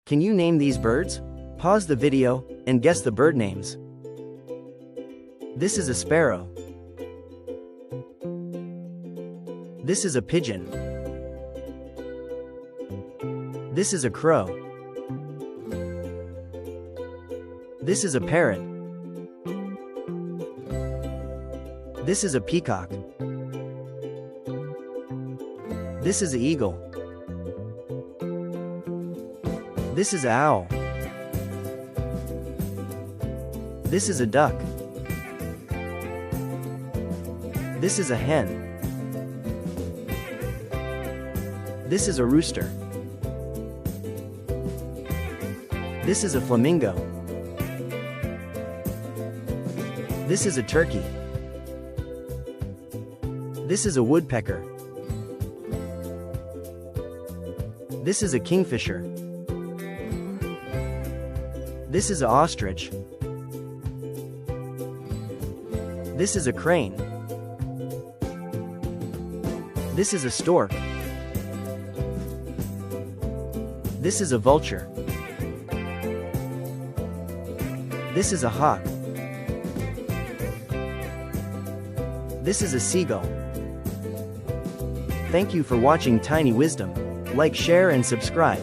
Can you name these birds? Pause the video and guess the bird names. This is a sparrow. This is a pigeon. This is a crow. This is a parrot. This is a peacock. This is an eagle. This is an owl. This is a duck. This is a hen. This is a rooster. This is a flamingo. This is a turkey. This is a woodpecker. This is a kingfisher. This is an ostrich. This is a crane. This is a stork. This is a vulture. This is a hawk. This is a seagull. Thank you for watching Tiny Wisdom. Like, share and subscribe.